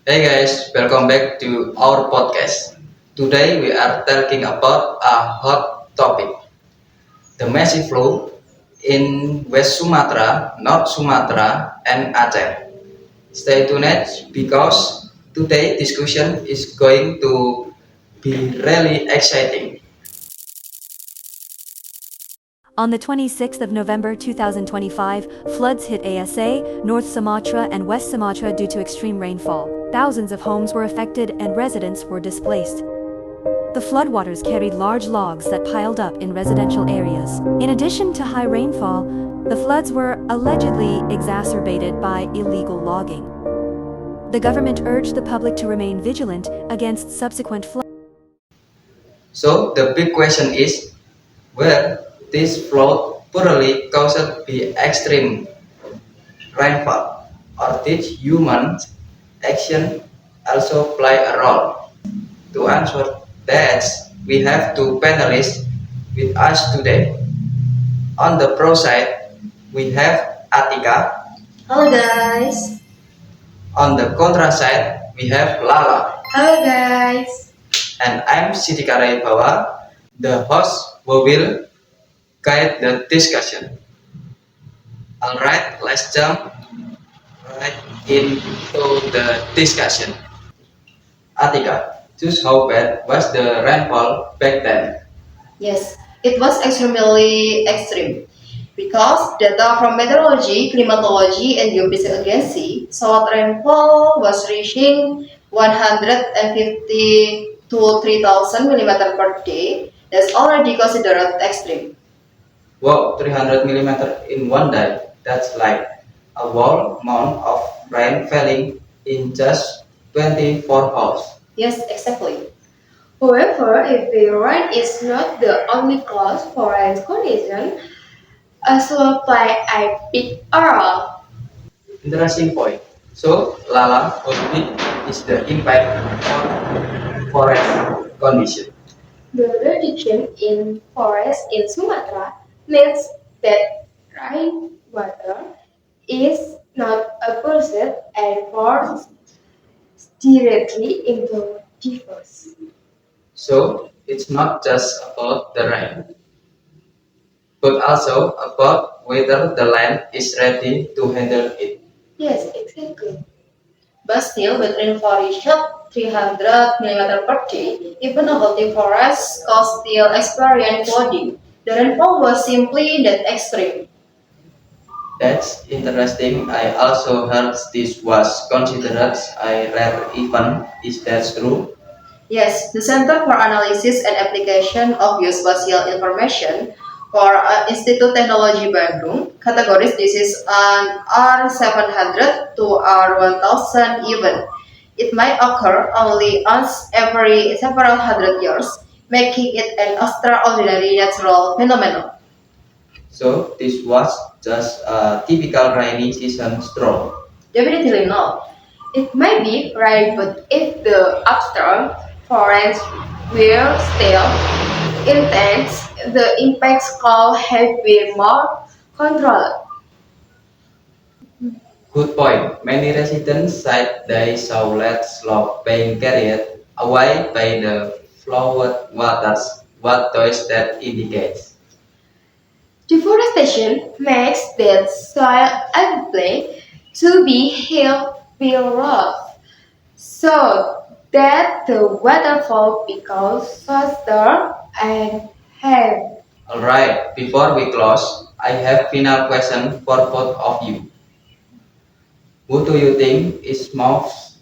Hey guys, welcome back to our podcast. Today we are talking about a hot topic, the massive flood in West Sumatra, North Sumatra, and Aceh. Stay tuned because today discussion is going to be really exciting. On the 26th of November 2025, floods hit ASA, North Sumatra and West Sumatra due to extreme rainfall. Thousands of homes were affected and residents were displaced. The floodwaters carried large logs that piled up in residential areas. In addition to high rainfall, the floods were allegedly exacerbated by illegal logging. The government urged the public to remain vigilant against subsequent floods. So the big question is, where this flood purely caused by extreme rainfall, or did human action also play a role? To answer that, we have two panelists with us today. On the pro side, we have Atika. Hello guys. On the contra side, we have Lala. Hello guys. And I'm Siti Bawa, the host who will guide the discussion. Alright, let's jump right into the discussion. Atika, just how bad was the rainfall back then? Yes, it was extremely extreme because data from meteorology, climatology, and geophysical agency showed rainfall was reaching 150 to 3,000 millimeter per day. That's already considered extreme. Wow, 300 millimeter in one day. That's like a whole month of rain falling in just 24 hours. Yes, exactly. However, if the rain is not the only cause for rain condition, also play a big role. Interesting point. So, Lala, how big is the impact on forest condition? The reduction in forest in Sumatra means that rainwater is not absorbed and forced directly into rivers. So, it's not just about the rain, but also about whether the land is ready to handle it. Yes, exactly. But still, with rainfall reached 300 millimeter per day, even a healthy forest could still experience flooding. The rainfall was simply that extreme. That's interesting. I also heard this was considered a rare event. Is that true? Yes, the Center for Analysis and Application of Geospatial Information for Institut Teknologi Bandung categories this is an R700 to R1000 event. It might occur only once every several hundred years, making it an extraordinary natural phenomenon. So this was just a typical rainy season storm. Definitely not. It may be right, but if the upstorm forest were still intense, the impacts could have been more controlled. Good point. Many residents said they saw land slope being carried away by the flowed waters. What does that indicate? Deforestation makes that soil unable to be held below, so that the waterfall becomes faster and heavy. Alright, before we close, I have final question for both of you. Who do you think is most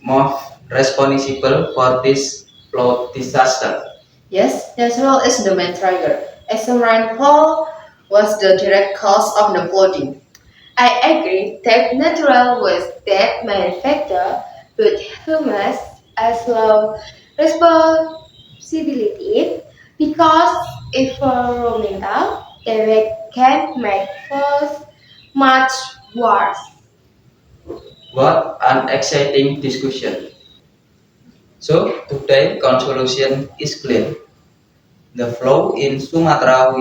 responsible for this flood disaster? Yes, natural is the main trigger. Extreme rainfall was the direct cause of the flooding. I agree that natural was that main factor, but humans as well responsibility because environmental damage can make things much worse. What an exciting discussion. So today conclusion is clear. The flow in Sumatra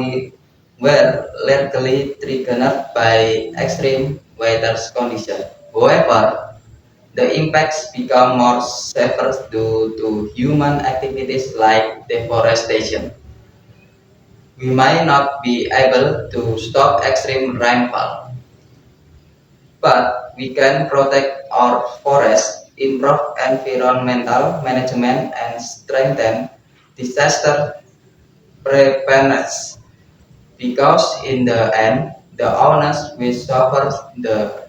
were largely triggered by extreme weather conditions. However, the impacts become more severe due to human activities like deforestation. We might not be able to stop extreme rainfall, but we can protect our forests, improve environmental management, and strengthen disaster preparedness. Because in the end, the owners will suffer the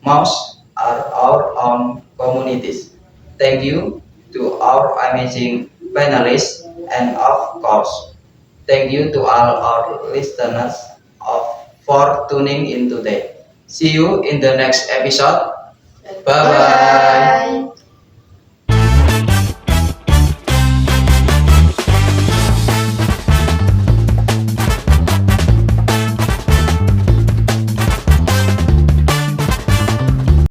most are our own communities. Thank you to our amazing panelists, and of course, thank you to all our listeners for tuning in today. See you in the next episode. Bye bye.